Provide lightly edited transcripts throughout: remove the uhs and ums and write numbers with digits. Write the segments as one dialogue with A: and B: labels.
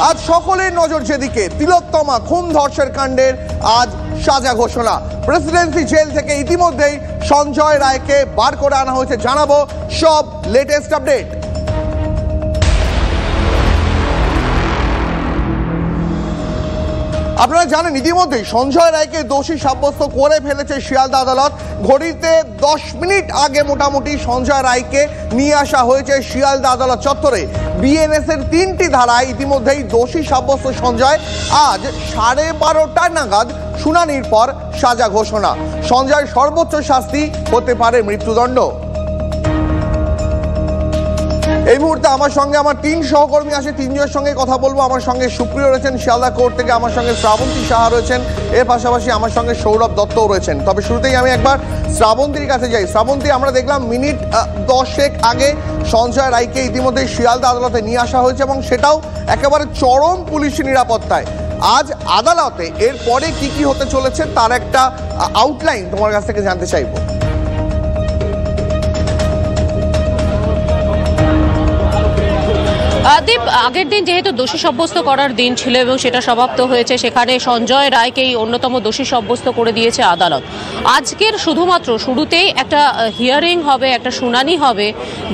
A: আজ সকলের নজর যেদিকে, তিলোত্তমা খুন ধর্ষণ কাণ্ডের আজ সাজা ঘোষণা। প্রেসিডেন্সি জেল থেকে ইতিমধ্যেই সঞ্জয় রায়কে বার করে আনা হয়েছে। জানাবো সব লেটেস্ট আপডেট। আপনারা জানেন ইতিমধ্যেই সঞ্জয় রায়কে দোষী সাব্যস্ত করে ফেলেছে শিয়ালদা আদালত। ঘড়িতে 10 মিনিট আগে মোটামুটি সঞ্জয় রায়কে নিয়ে আসা হয়েছে শিয়ালদা আদালত চত্বরে। বিএনএস এর 3টি ধারায় ইতিমধ্যেই দোষী সাব্যস্ত সঞ্জয়। আজ 12:30 নাগাদ শুনানির পর সাজা ঘোষণা। সঞ্জয়ের সর্বোচ্চ শাস্তি হতে পারে মৃত্যুদণ্ড। এই মুহূর্তে আমার সঙ্গে আমার 3 সহকর্মী আছে, 3 জনের সঙ্গে কথা বলবো। আমার সঙ্গে সুপ্রিয় রয়েছেন শিয়ালদা কোর্ট থেকে, আমার সঙ্গে শ্রাবন্তী সাহা রয়েছেন, এর পাশাপাশি আমার সঙ্গে সৌরভ দত্তও রয়েছেন। তবে শুরুতেই আমি একবার শ্রাবন্তীর কাছে যাই। শ্রাবন্তী, আমরা দেখলাম মিনিট 10 আগে সঞ্জয় রায়কে ইতিমধ্যে শিয়ালদা আদালতে নিয়ে আসা হয়েছে এবং সেটাও একেবারে চরম পুলিশি নিরাপত্তায়। আজ আদালতে এরপরে কি কি হতে চলেছে তার একটা আউটলাইন তোমার কাছ থেকে জানতে চাইবো।
B: দীপ, আগের দিন যেহেতু দোষী সাব্যস্ত করার দিন ছিল এবং সেটা সমাপ্ত হয়েছে, সেখানে সঞ্জয় রায়কেই অন্যতম দোষী সাব্যস্ত করে দিয়েছে আদালত। আজকের শুধুমাত্র শুরুতেই একটা হিয়ারিং হবে, একটা শুনানি হবে,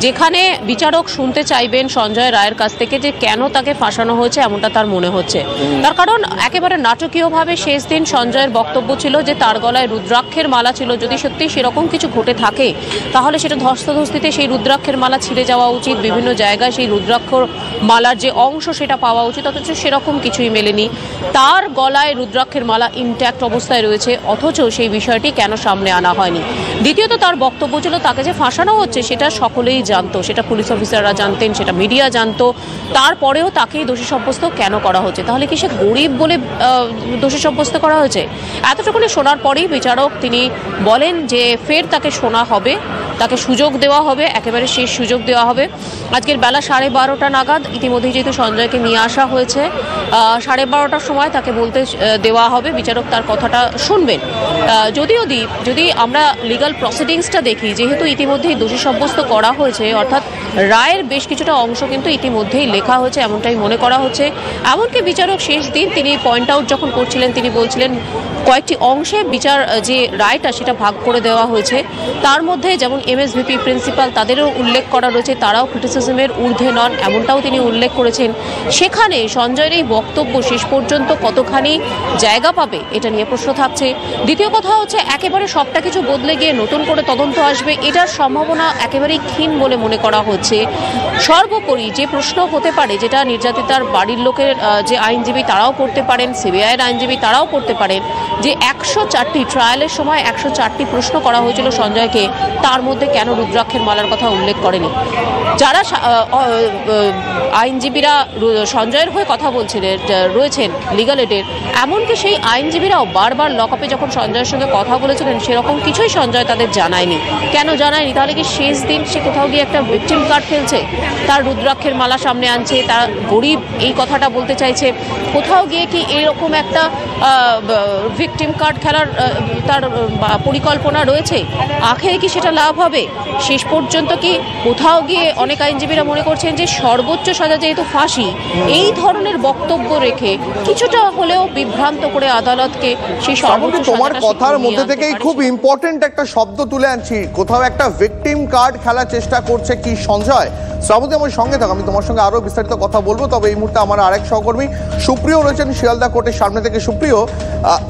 B: যেখানে বিচারক শুনতে চাইবেন সঞ্জয় রায়ের কাছ থেকে যে কেন তাকে ফাঁসানো হয়েছে এমনটা তার মনে হচ্ছে। তার কারণ একেবারে নাটকীয়ভাবে শেষ দিন সঞ্জয়ের বক্তব্য ছিল যে তার গলায় রুদ্রাক্ষের মালা ছিল। যদি সত্যি সেরকম কিছু ঘটে থাকে তাহলে সেটা ধস্তাধস্তিতে সেই রুদ্রাক্ষের মালা ছিঁড়ে যাওয়া উচিত, বিভিন্ন জায়গায় সেই রুদ্রাক্ষ মালার যে অংশ সেটা পাওয়া উচিত, অথচ সেরকম কিছুই মেলেনি। তার গলায় রুদ্রাক্ষের মালা ইনট্যাক্ট অবস্থায় রয়েছে, অথচ সেই বিষয়টি কেন সামনে আনা হয়নি। দ্বিতীয়ত তার বক্তব্য ছিল তাকে যে ফাঁসানো হচ্ছে সেটা সকলেই জানতো, সেটা পুলিশ অফিসাররা জানতেন, সেটা মিডিয়া জানতো, তারপরেও তাকেই দোষী সাব্যস্ত কেন করা হচ্ছে? তাহলে কি সে গরিব বলে দোষী সাব্যস্ত করা হয়েছে? এতটুকুনি শোনার পরেই বিচারক তিনি বলেন যে ফের তাকে শোনা হবে, তাকে সুযোগ দেওয়া হবে, একেবারে শেষ সুযোগ দেওয়া হবে। আজকের বেলা 12:30 নাগাদ ইতিমধ্যেই যেহেতু সঞ্জয়কে নিয়ে আসা হয়েছে, 12:30টার সময় তাকে বলতে দেওয়া হবে, বিচারক তার কথাটা শুনবেন। যদিও যদি আমরা লিগাল প্রসিডিংসটা দেখি, যেহেতু ইতিমধ্যেই দোষী সাব্যস্ত করা হয়েছে, অর্থাৎ রায়ের বেশ কিছুটা অংশ কিন্তু ইতিমধ্যেই লেখা হয়েছে এমনটাই মনে করা হচ্ছে। এমনকি বিচারক শেষ দিন তিনি পয়েন্ট আউট যখন করছিলেন তিনি বলছিলেন কয়েকটি অংশে বিচার যে রায়টা সেটা ভাগ করে দেওয়া হয়েছে। তার মধ্যে যেমন এমএসভিপি প্রিন্সিপাল তাদেরও উল্লেখ করা রয়েছে, তারাও ক্রিটিসিজমের ঊর্ধ্বে নন এমনটাও তিনি উল্লেখ করেছেন। সেখানে সঞ্জয়ের এই বক্তব্য শেষ পর্যন্ত কতখানি জায়গা পাবে এটা নিয়ে প্রশ্ন থাকছে। দ্বিতীয় কথা হচ্ছে একেবারে সবটা কিছু বদলে গিয়ে নতুন করে তদন্ত আসবে, এটার সম্ভাবনা একেবারেই ক্ষীণ বলে মনে করা হচ্ছে। সর্বোপরি যে প্রশ্ন হতে পারে, যেটা নির্যাতিতার বাড়ির লোকের যে আইনজীবী তারাও করতে পারেন, সিবিআইয়ের আইনজীবী তারাও করতে পারেন, যে 104টি ট্রায়ালের সময় 104টি প্রশ্ন করা হয়েছিল সঞ্জয়কে, তার মধ্যে কেন রুদ্রাক্ষের মালার কথা উল্লেখ করেনি? যারা আইনজীবীরা সঞ্জয়ের হয়ে কথা বলছিলেন রয়েছেন লিগাল এডের, এমনকি সেই আইনজীবীরাও বারবার লকআপে যখন সঞ্জয়ের সঙ্গে কথা বলেছিলেন সেরকম কিছুই সঞ্জয় তাদের জানায়নি। কেন জানায়নি? তাহলে কি শেষ দিন সে কোথাও গিয়ে একটা ভিকটিম কার্ড খেলছে, তার রুদ্রাক্ষের মালা সামনে আনছে, তার গরিব এই কথাটা বলতে চাইছে? কোথাও গিয়ে কি এরকম একটা ভিকটিম কার্ড খেলার তার পরিকল্পনা রয়েছে? আখেরে কি সেটা লাভ হবে? শেষ পর্যন্ত কি কোথাও গিয়ে অনেক আইনজীবীরা মনে করছেন যে সর্বোচ্চ সাজা যেহেতু ফাঁসি, এই ধরনের বক্তব্য রেখে কিছুটা হলেও বিভ্রান্ত করে আদালতকে সেই সর্বোচ্চ।
A: তোমার কথার মধ্যে থেকেই খুব ইম্পর্টেন্ট একটা শব্দ তুলে আনছি, কোথাও একটা ভিকটিম কার্ড খেলার চেষ্টা করছে কি সঞ্জয়? শ্রাবন্তী আমার সঙ্গে থাকো, আমি তোমার সঙ্গে আরো বিস্তারিত কথা বলবো। তবে এই মুহূর্তে আমার আরেক সহকর্মী সুপ্রিয় রয়েছেন শিয়ালদা কোর্টের সামনে থেকে। সুপ্রিয়,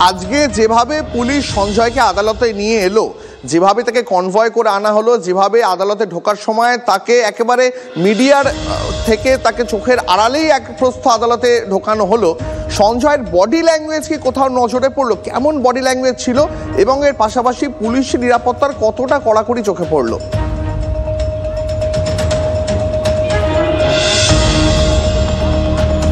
A: আজকে যেভাবে পুলিশ সঞ্জয়কে আদালতে নিয়ে এলো, যেভাবে তাকে কনভয় করে আনা হলো, যেভাবে আদালতে ঢোকার সময় তাকে একেবারে মিডিয়ার থেকে তাকে চোখের আড়ালেই এক প্রস্থ আদালতে ঢোকানো হলো, সঞ্জয়ের বডি ল্যাঙ্গুয়েজ কি কোথাও নজরে পড়লো? কেমন বডি ল্যাঙ্গুয়েজ ছিল এবং এর পাশাপাশি পুলিশ নিরাপত্তার কতটা কড়াকড়ি চোখে পড়লো?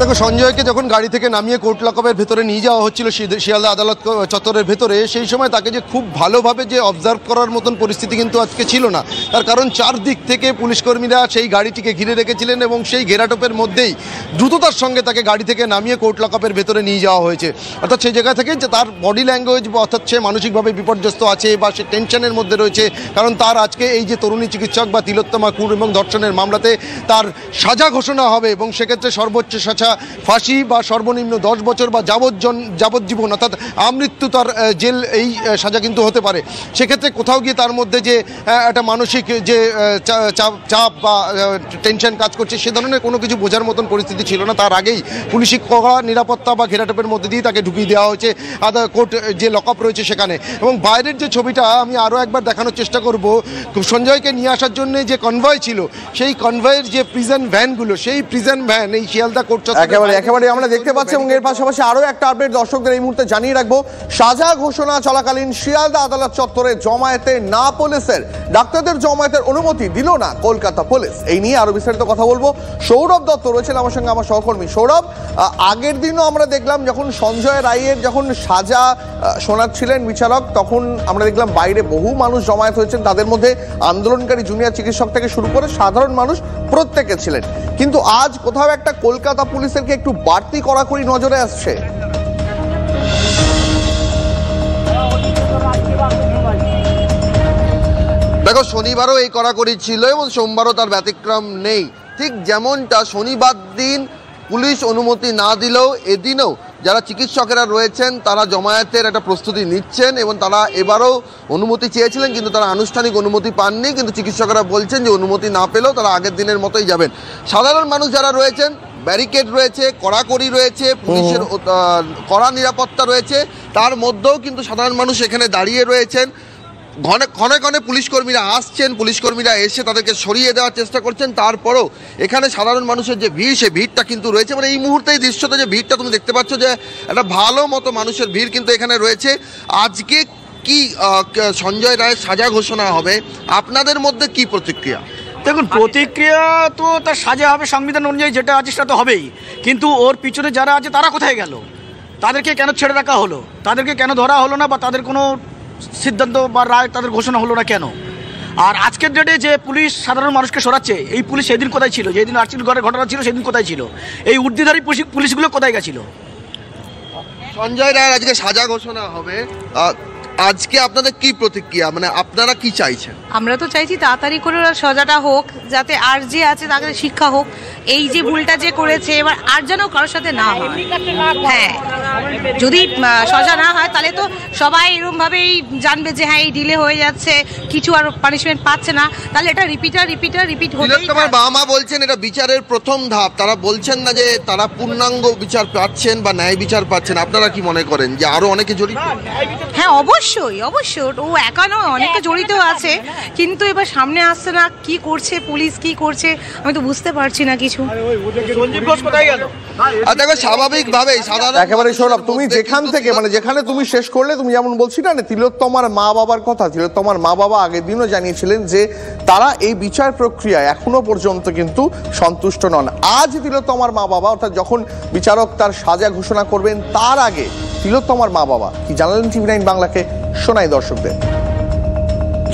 C: দেখো, সঞ্জয়কে যখন গাড়ি থেকে নামিয়ে কোর্ট লকআপের ভেতরে নিয়ে যাওয়া হচ্ছিল শিয়ালদা আদালত চত্বরের ভেতরে, সেই সময় তাকে যে খুব ভালোভাবে যে অবজার্ভ করার মতন পরিস্থিতি কিন্তু আজকে ছিল না। তার কারণ চারদিক থেকে পুলিশকর্মীরা সেই গাড়িটিকে ঘিরে রেখেছিলেন এবং সেই ঘেরাটোপের মধ্যেই দ্রুততার সঙ্গে তাকে গাড়ি থেকে নামিয়ে কোর্ট লকআপের ভেতরে নিয়ে যাওয়া হয়েছে। অর্থাৎ সেই জায়গা থেকে যে তার বডি ল্যাঙ্গুয়েজ, অর্থাৎ সে মানসিকভাবে বিপর্যস্ত আছে বা সে টেনশনের মধ্যে রয়েছে, কারণ তার আজকে এই যে তরুণী চিকিৎসক বা তিলোত্তমা খুন এবং ধর্ষণের মামলাতে তার সাজা ঘোষণা হবে এবং সেক্ষেত্রে সর্বোচ্চ সাজা ফাঁসি বা সর্বনিম্ন 10 বছর বা যাবজ্জীবন অর্থাৎ আমৃত্যু তার জেল এই সাজা কিন্তু হতে পারে। সেক্ষেত্রে কোথাও গিয়ে তার মধ্যে যে একটা মানসিক যে চাপ বা টেনশন কাজ করছে সে ধরনের কোনো কিছু বোঝার মতন পরিস্থিতি ছিল না। তার আগেই পুলিশি কড়া নিরাপত্তা বা ঘেরাটোপের মধ্যে দিয়ে তাকে ঢুকিয়ে দেওয়া হয়েছে কোর্ট যে লকআপ রয়েছে সেখানে। এবং বাইরের যে ছবিটা আমি আরও একবার দেখানোর চেষ্টা করব, সঞ্জয়কে নিয়ে আসার জন্য যে কনভয় ছিল সেই কনভয়ের যে প্রিজন ভ্যানগুলো, সেই প্রিজন ভ্যান এই শিয়ালদা কোর্ট
A: একেবারে আমরা দেখতে পাচ্ছি। এবং এর পাশাপাশি আরো একটা আপডেট দর্শকদের এই মুহূর্তে জানিয়ে রাখবো, সাজা ঘোষণা চলাকালীন শিয়ালদা আদালত চত্বরে জমায়েতে না পুলিশের, ডাক্তারদের জমায়েতের অনুমতি দিল না কলকাতা পুলিশ। এই নিয়ে আরো বিস্তারিত কথা বলবো। সৌরভ দত্ত রয়েছেন আমার সঙ্গে, আমার সহকর্মী। সৌরভ, আগের দিনও আমরা দেখলাম যখন সঞ্জয় রায়ের যখন সাজা শোনাচ্ছিলেন বিচারক, তখন আমরা দেখলাম বাইরে বহু মানুষ জমায়েত হয়েছেন, তাদের মধ্যে আন্দোলনকারী জুনিয়র চিকিৎসক থেকে শুরু করে সাধারণ মানুষ প্রত্যেকে ছিলেন। কিন্তু আজ কোথাও একটা কলকাতা পুলিশের কি একটু বাড়তি কড়াকড়ি নজরে আসছে?
C: দেখো, শনিবারও এই কড়াকড়ি ছিল এবং সোমবারও তার ব্যতিক্রম নেই। ঠিক যেমনটা শনিবার দিন পুলিশ অনুমতি না দিলেও এদিনও যারা চিকিৎসকেরা রয়েছেন তারা জমায়েতের একটা প্রস্তুতি নিচ্ছেন এবং তারা এবারও অনুমতি চেয়েছিলেন, কিন্তু তারা আনুষ্ঠানিক অনুমতি পাননি। কিন্তু চিকিৎসকরা বলছেন যে অনুমতি না পেলেও তারা আগের দিনের মতোই যাবেন। সাধারণ মানুষ যারা রয়েছেন, ব্যারিকেড রয়েছে, কড়াকড়ি রয়েছে, পুলিশের কড়া নিরাপত্তা রয়েছে, তার মধ্যেও কিন্তু সাধারণ মানুষ এখানে দাঁড়িয়ে রয়েছেন। ঘনে ঘনে পুলিশ কর্মীরা আসছেন, পুলিশ কর্মীরা এসে তাদেরকে সরিয়ে দেওয়ার চেষ্টা করছেন। তারপরও এখানে সাধারণ মানুষের যে ভিড়, সে ভিড়টা কিন্তু রয়েছে। মানে এই মুহূর্তে এই দৃশ্যতে যে ভিড়টা তুমি দেখতে পাচ্ছ, যে একটা ভালো মতো মানুষের ভিড় কিন্তু এখানে রয়েছে। আজকে কি সঞ্জয় রায়ের সাজা ঘোষণা হবে, আপনাদের মধ্যে কি প্রতিক্রিয়া?
D: দেখুন, প্রতিক্রিয়া তো তার সাজা হবে সংবিধান অনুযায়ী, যেটা আছে সেটা তো হবেই। কিন্তু ওর পিছনে যারা আছে তারা কোথায় গেল? তাদেরকে কেন ছেড়ে রাখা হলো? তাদেরকে কেন ধরা হলো না? বা তাদের কোনো সিদ্ধান্ত বা রায় তাদের ঘোষণা হলো না কেন? আর আজকের ডেটে যে পুলিশ সাধারণ মানুষকে সরাচ্ছে, এই পুলিশ সেদিন কোথায় ছিল? যেদিন আর্চিল ঘরের ঘটনা ছিল সেদিন কোথায় ছিল? এই উর্দিধারী পুলিশগুলো কোথায় গেছিল?
C: সঞ্জয় রায়ের আজকে সাজা ঘোষণা হবে, আজকে আপনাদের কি প্রতিক্রিয়া, মানে আপনারা কি চাইছেন?
E: আমরা তো চাইছি তাড়াতাড়ি করে ওরা সাজাটা হোক, যাতে আর যে আছে তাকে শিক্ষা হোক। এই যে ভুলটা যে করেছে এবার আর যেন কারোর সাথে না হয়। হ্যাঁ, যদি সাজা না হয় তাহলে তো সবাই এরকম ভাবেই জানবে যে হ্যাঁ এই ডিলে হয়ে যাচ্ছে, কিছু আর পানিশমেন্ট পাচ্ছে না, তাহলে এটা রিপিট হলেই।
C: তোমার বাবা মা বলছেন এটা বিচারের প্রথম ধাপ, তারা বলছেন না যে তারা পূর্ণাঙ্গ বিচার পাচ্ছেন বা ন্যায় বিচার পাচ্ছেন। আপনারা কি মনে করেন যে আরো অনেকে জড়িত?
E: হ্যাঁ, অবশ্যই ও একা নয়, অনেকে জড়িত আছে, কিন্তু এবার সামনে আসছে না। কি করছে পুলিশ, কি করছে আমি তো বুঝতে পারছি না কিছু।
C: দেখো, স্বাভাবিকভাবেই সাধারণ
A: একেবারে সৌরভ, তুমি যেখান থেকে মানে যেখানে তুমি শেষ করলে, তুমি যেমন বলছিলে না তিলোত্তমার মা বাবার কথা, তিলোত্তমার মা বাবা আগের দিনও জানিয়েছিলেন যে তারা এই বিচার প্রক্রিয়ায় এখনো পর্যন্ত কিন্তু সন্তুষ্ট নন। আজ তিলোত্তমার মা বাবা, অর্থাৎ যখন বিচারক তার সাজা ঘোষণা করবেন তার আগে তিলোত্তমার মা বাবা কি জানালেন টিভি9 বাংলাকে, শোনাই দর্শকদের।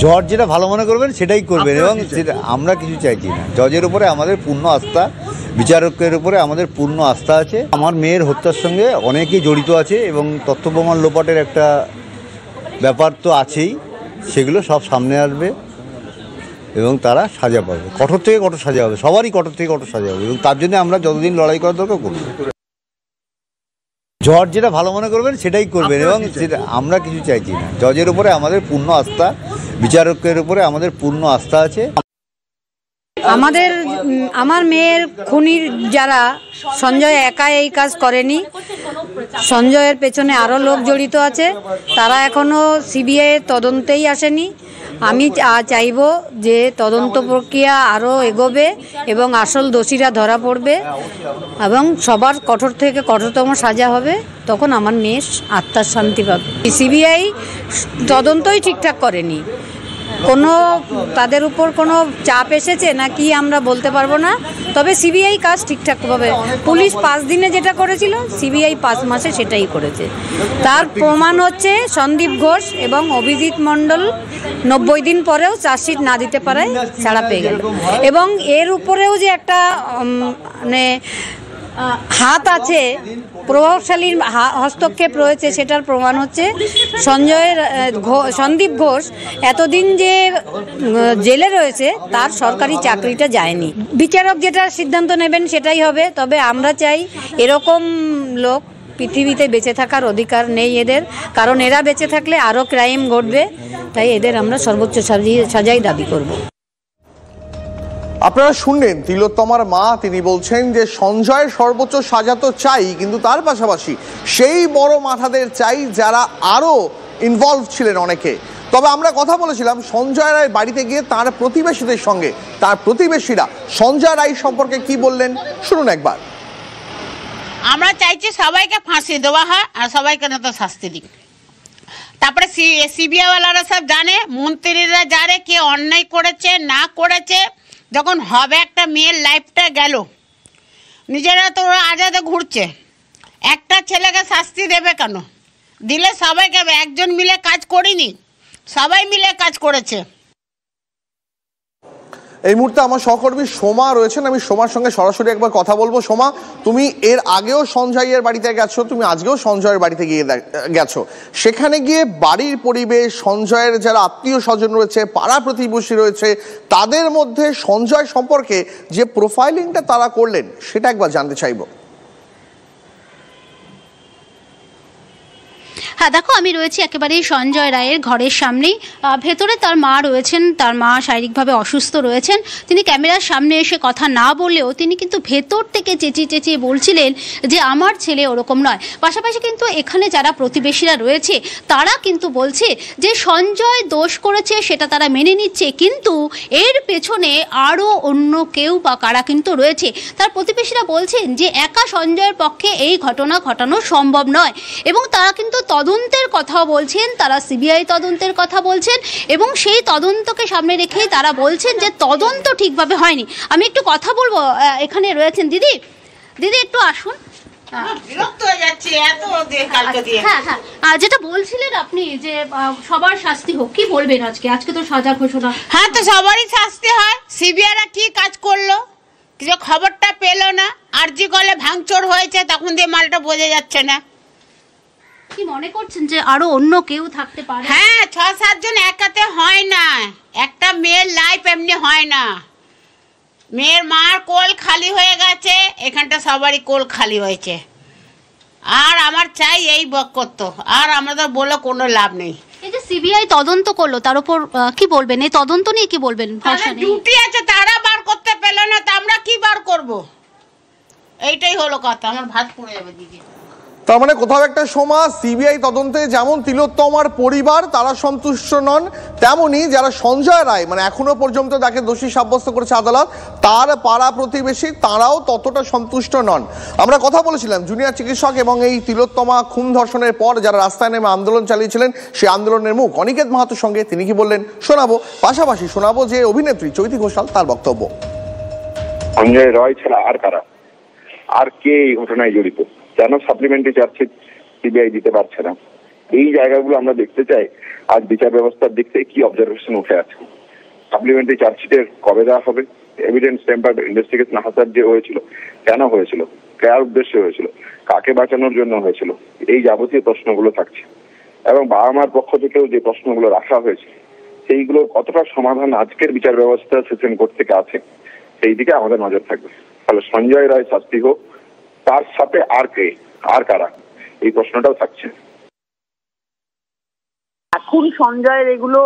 F: জজ যেটা ভালো মনে করবেন সেটাই করবেন, এবং সেটা আমরা কিছু চাইছি না। জজের উপরে আমাদের পূর্ণ আস্থা, বিচারকের উপরে আমাদের পূর্ণ আস্থা আছে। আমার মেয়ের হত্যার সঙ্গে অনেকেই জড়িত আছে এবং তথ্য প্রমাণ লোপাটের একটা ব্যাপার তো আছেই, সেগুলো সব সামনে আসবে এবং তারা সাজা পাবে, কঠোর থেকে কঠোর সাজা হবে, সবারই কঠোর থেকে কঠোর সাজা হবে, এবং তার জন্য আমরা যতদিন লড়াই করার দরকার করব। জজ যেটা ভালো মনে করবেন সেটাই করবেন, এবং সেটা আমরা কিছু চাইছি না। জজের উপরে আমাদের পূর্ণ আস্থা, বিচারকের উপরে আমাদের পূর্ণ আস্থা আছে।
G: আমার মেয়ের খুনির যারা, সঞ্জয় একা এই কাজ করেনি, সঞ্জয়ের পেছনে আরও লোক জড়িত আছে, তারা এখনও সিবিআই তদন্তেই আসেনি। আমি চাইব যে তদন্ত প্রক্রিয়া আরও এগোবে এবং আসল দোষীরা ধরা পড়বে এবং সবার কঠোর থেকে কঠোরতম সাজা হবে, তখন আমার মেয়ে আত্মার শান্তি পাবে। সিবিআই তদন্তই ঠিকঠাক করেনি, কোনো তাদের উপর কোনো চাপ এসেছে না কি আমরা বলতে পারবো না, তবে সিবিআই কাজ ঠিকঠাকভাবে, পুলিশ 5 দিনে যেটা করেছিল সিবিআই 5 মাসে সেটাই করেছে। তার প্রমাণ হচ্ছে সন্দীপ ঘোষ এবং অভিজিৎ মণ্ডল 90 দিন পরেও চার্জশিট না দিতে পারায় ছাড়া পেয়ে গেল। এবং এর উপরেও যে একটা মানে হাত আছে, প্রভাবশালীর হস্তক্ষেপ রয়েছে, সেটার প্রমাণ হচ্ছে সন্দীপ ঘোষ এতদিন যে জেলে রয়েছে তার সরকারি চাকরিটা যায়নি। বিচারক যেটা সিদ্ধান্ত নেবেন সেটাই হবে। তবে আমরা চাই এরকম লোক পৃথিবীতে বেঁচে থাকার অধিকার নেই এদের, কারণ এরা বেঁচে থাকলে আরও ক্রাইম ঘটবে। তাই এদের আমরা সর্বোচ্চ সাজাই দাবি করব।
A: আপনারা শুনলেন তিলোত্তমার মা, তিনি বলছেন যে সঞ্জয়ের সর্বোচ্চ সাজা তো চাই, কিন্তু তার পাশাপাশি সেই বড় মাথাদের চাই যারা আরো ইনভলভ ছিলেন অনেকে। তবে আমরা কথা বলেছিলাম সঞ্জয় রায় বাড়িতে গিয়ে তার প্রতিবেশীদের সঙ্গে, তার প্রতিবেশীরা সঞ্জয় রায় সম্পর্কে কি বললেন শুনুন একবার।
H: আমরা চাইছি সবাইকে ফাঁসি দেওয়া হয় আর সবাইকে না তো শাস্তি দিক। তারপরে সিবিআই ওয়ালারা সব জানে, মন্ত্রীরা জানে কে অন্যায় করেছে না করেছে। যখন হবে একটা মেয়ের লাইফটা গেল, নিজেরা তো ওরা আজাদে ঘুরছে, একটা ছেলেকে শাস্তি দেবে কেন? দিলে সবাইকে, একজন মিলে কাজ করিনি, সবাই মিলে কাজ করেছে।
A: এই মুহূর্তে আমার সহকর্মী সোমা রয়েছেন, আমি সোমার সঙ্গে সরাসরি একবার কথা বলবো। সোমা, তুমি এর আগেও সঞ্জয়ের বাড়িতে গেছো, তুমি আজকেও সঞ্জয়ের বাড়িতে গিয়ে গেছো। সেখানে গিয়ে বাড়ির পরিবেশ, সঞ্জয়ের যারা আত্মীয় স্বজন রয়েছে, পাড়া প্রতিবেশী রয়েছে, তাদের মধ্যে সঞ্জয় সম্পর্কে যে প্রোফাইলিংটা তারা করলেন সেটা একবার জানতে চাইবো।
I: হ্যাঁ দেখো, আমি রয়েছি একেবারেই সঞ্জয় রায়ের ঘরের সামনেই। ভেতরে তার মা রয়েছেন, তার মা শারীরিকভাবে অসুস্থ রয়েছেন। তিনি ক্যামেরার সামনে এসে কথা না বললেও তিনি কিন্তু ভেতর থেকে চেঁচিয়ে চেঁচিয়ে বলছিলেন যে আমার ছেলে ওরকম নয়। পাশাপাশি কিন্তু এখানে যারা প্রতিবেশীরা রয়েছে তারা কিন্তু বলছে যে সঞ্জয় দোষ করেছে, সেটা তারা মেনে নিচ্ছে, কিন্তু এর পেছনে আরও অন্য কেউ বা কারা কিন্তু রয়েছে। তার প্রতিবেশীরা বলছেন যে একা সঞ্জয়ের পক্ষে এই ঘটনা ঘটানো সম্ভব নয়, এবং তারা কিন্তু তদন্তের কথাও বলছেন, তারা সিবিআই তদন্তের কথা বলছেন, এবং সেই তদন্তকে সামনে রেখেই তারা বলছেন যে তদন্ত ঠিকভাবে হয়নি। আমি একটু কথা বলবো, এখানে রয়েছেন দিদি। দিদি একটু আসুন। হ্যাঁ, যেটা বলছিলেন আপনি যে সবার শাস্তি হোক, কি বলবেন আজকে? আজকে তো সাজা ঘোষণা।
H: হ্যাঁ, তো সবারই শাস্তি হয়। সিবিআইরা কি কাজ করলো, কিছু খবরটা পেলো না। আরজি কলে ভাঙচুর হয়েছে, তখন দিয়ে মালটা বোঝা যাচ্ছে না।
I: কি মনে করছেন যে আরো অন্য কেউ থাকতে পারে?
H: হ্যাঁ, 6-7 জন একাতে হয় না, একটা মেয়ের লাইফ এমনি হয় না। মেয়ের মার কোল খালি হয়ে গেছে, এখানটা সবারই কোল খালি হয়েছে। আর আমার চাই এই বক্তব্য, আর আমাদের বলে কোনো লাভ নেই।
I: এই যে সিবিআই তদন্ত করলো, তার উপর কি বলবেন? এই তদন্ত নিয়ে কি বলবেন?
H: ডিউটি আছে, তারা বার করতে পেলো না, তা আমরা কি বার করব? এইটাই হলো কথা। আমার ভাত পড়ে যাবে দিদি।
A: তার মানে কোথাও একটা সময় সিবিআই তদন্তে যেমন তিলোত্তমার পরিবার তারা সন্তুষ্ট নন, তেমনি যারা সঞ্জয় রায় মানে এখনো পর্যন্ত তাকে দোষী সাব্যস্ত করেছে আদালত, তার পাড়া প্রতিবেশী তারাও ততটা সন্তুষ্ট নন। আমরা কথা বলেছিলাম জুনিয়র চিকিৎসক এবং এই তিলোত্তমা খুন ধর্ষণের পর যারা রাস্তায় নেমে আন্দোলন চালিয়েছিলেন সেই আন্দোলনের মুখ অনিকেত মাহাতোর সঙ্গে, তিনি কি বললেন শোনাবো। পাশাপাশি শোনাবো যে অভিনেত্রী চৈতি ঘোষাল তার বক্তব্য।
J: সঞ্জয় রায় ছাড়া আর কারা, আর কে এই ঘটনায় জড়িত, কেন সাপ্লিমেন্টারি চার্জশিট সিবিআই দিতে পারছে না, এই জায়গাগুলো আমরা দেখতে চাই। আজ বিচার ব্যবস্থার দিক থেকে কি অবজারভেশন উঠে আছে, সাপ্লিমেন্টারি চার্জশিটের কবে দেওয়া হবে, এভিডেন্স টেম্পার্ড ইনভেস্টিগেশন হাসার যে হয়েছিল, কেন হয়েছিল, কার উদ্দেশ্যে হয়েছিল, কাকে বাঁচানোর জন্য হয়েছিল, এই যাবতীয় প্রশ্নগুলো থাকছে। এবং বাবা মার পক্ষ থেকেও যে প্রশ্নগুলো রাখা হয়েছে সেইগুলো কতটা সমাধান আজকের বিচার ব্যবস্থা সুপ্রিম কোর্ট থেকে আছে, সেই দিকে আমাদের নজর থাকবে। তাহলে সঞ্জয় রায় শাস্তি হোক, তার সাথে আর কে, আর কারা, এই প্রশ্নটাও থাকছে।
K: এখন সঞ্জয়ের এগুলো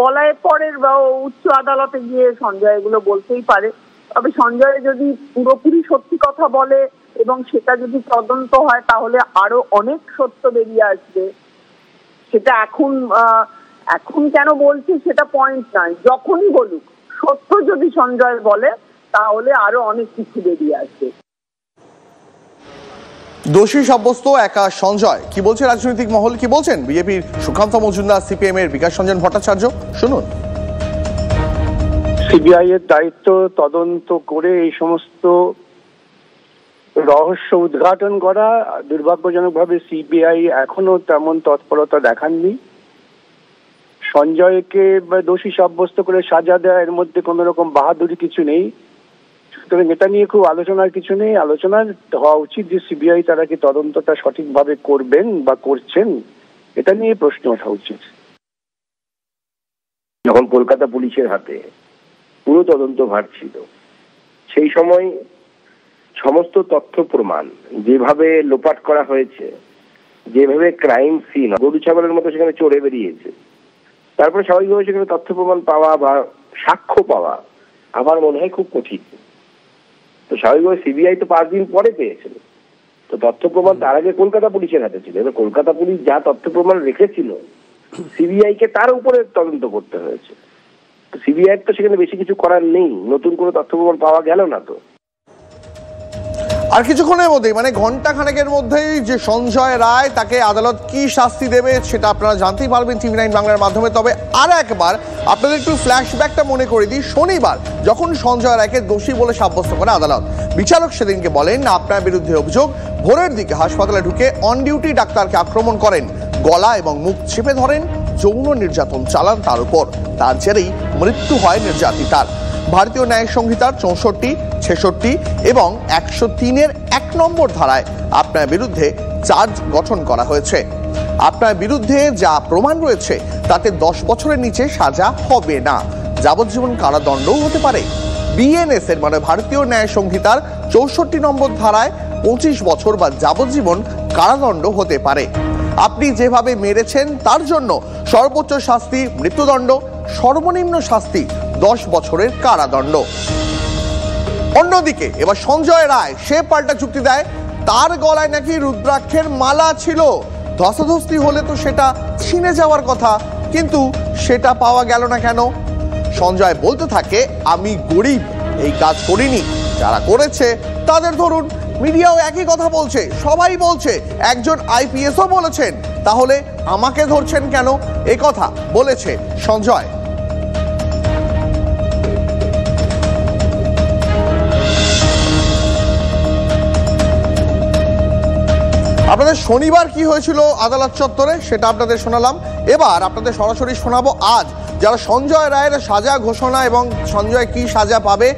K: বলায় পরের বা উচ্চ আদালতে গিয়ে সঞ্জয় এগুলো বলতেই পারে। তবে সঞ্জয় যদি পুরোপুরি সত্যি কথা বলে এবং সেটা যদি তদন্ত হয় তাহলে আরো অনেক সত্য বেরিয়ে আসবে। সেটা এখন কেন বলছে সেটা পয়েন্ট নয়, যখনই বলুক সত্য যদি সঞ্জয় বলে তাহলে আরো অনেক কিছু বেরিয়ে আসবে।
A: দোষী সাব্যস্ত একা সঞ্জয়, কি বলছে রাজনৈতিক মহল, কি বলছেন বিজেপির সুকান্ত মজুমদার, সিপিএম এর বিকাশ রঞ্জন ভট্টাচার্য, শুনুন।
L: সিবিআই এর দায়িত্ব তদন্ত করে এই সমস্ত রহস্য উদ্ঘাটন করা। দুর্ভাগ্যজনকভাবে সিবিআই এখনো তেমন তৎপরতা দেখাননি। সঞ্জয়কে দোষী সাব্যস্ত করে সাজা দেওয়া, এর মধ্যে কোন রকম বাহাদুরি কিছু নেই। সুতরাং এটা নিয়ে খুব আলোচনার কিছু নেই। আলোচনার হওয়া উচিত যে সিবিআই তারা কি তদন্তটা সঠিকভাবে করবেন বা করছেন, এটা নিয়ে প্রশ্ন ওঠা উচিত।
M: যখন কলকাতা পুলিশের হাতে পুরো তদন্ত ভার ছিল, সেই সময় সমস্ত তথ্য প্রমাণ যেভাবে লোপাট করা হয়েছে, যেভাবে ক্রাইম সিন গরু ছাগলের মতো সেখানে চড়ে বেরিয়েছে, তারপরে স্বাভাবিকভাবে সেখানে তথ্য প্রমাণ পাওয়া বা সাক্ষ্য পাওয়া আমার মনে হয় খুব কঠিন। তো স্বাভাবিকভাবে সিবিআই তো 5 দিন পরে পেয়েছিল, তো তথ্য প্রমাণ তার আগে কলকাতা পুলিশের হাতে ছিল। এবার কলকাতা পুলিশ যা তথ্য প্রমাণ রেখেছিল, সিবিআই কে তার উপরে তদন্ত করতে হয়েছে। সিবিআই তো সেখানে বেশি কিছু করার নেই, নতুন করে তথ্য প্রমাণ পাওয়া গেল না। তো
A: আর কিছুক্ষণের মধ্যেই মানে ঘন্টা খানেকের মধ্যেই যে সঞ্জয় রায়, তাকে আদালত কি শাস্তি দেবে সেটা আপনারা জানতেই পারবেন TV9 বাংলার মাধ্যমে। তবে আর একবার আপনাদের একটু ফ্ল্যাশব্যাকটা মনে করে দিই। শনিবার যখন সঞ্জয় রায়কে দোষী বলে সাব্যস্ত করে আদালত, বিচারক সেদিনকে বলেন আপনার বিরুদ্ধে অভিযোগ ভোরের দিকে হাসপাতালে ঢুকে অন ডিউটি ডাক্তারকে আক্রমণ করেন, গলা এবং মুখ চেপে ধরেন, যৌন নির্যাতন চালান তার উপর। তার জেরেই মৃত্যু হয় নির্যাতিতার। ভারতীয় ন্যায় সংহিতার 64, 66 এবং 103-এর 1 নম্বর ধারায় আপনার বিরুদ্ধে চার্জ গঠন করা হয়েছে। আপনার বিরুদ্ধে যা প্রমাণ রয়েছে তাতে 10 বছরের নিচে সাজা হবে না, যাবজ্জীবন কারাদণ্ডও হতে পারে। BNS এর মানে ভারতীয় ন্যায় সংহিতার 64 নম্বর ধারায় 25 বছর বা যাবজ্জীবন কারাদণ্ড হতে পারে। আপনি যেভাবে মেরেছেন তার জন্য সর্বোচ্চ শাস্তি মৃত্যুদণ্ড, সর্বনিম্ন শাস্তি 10 বছরের কারাদণ্ড। অন্যদিকে এবার সঞ্জয় রায় সে পাল্টা যুক্তি দেয়, তার গলায় নাকি রুদ্রাক্ষের মালা ছিল, ধস্তাধস্তি হলে তো সেটা ছিনে যাওয়ার কথা, কিন্তু সেটা পাওয়া গেল না কেন? সঞ্জয় বলতে থাকে আমি গরিব, এই কাজ করিনি, যারা করেছে তাদের ধরুন। মিডিয়াও একই কথা বলছে, সবাই বলছে, একজন IPSও বলেছেন, তাহলে আমাকে ধরছেন কেন? এই কথা বলেছে সঞ্জয়। আপনাদের শনিবার কি হয়েছিল আদালত চত্বরে সেটা আপনাদের শোনালাম। এবার আপনাদের সরাসরি শোনাবো আজ যারা সঞ্জয় রায়ের সাজা ঘোষণা এবং সঞ্জয় কি সাজা পাবে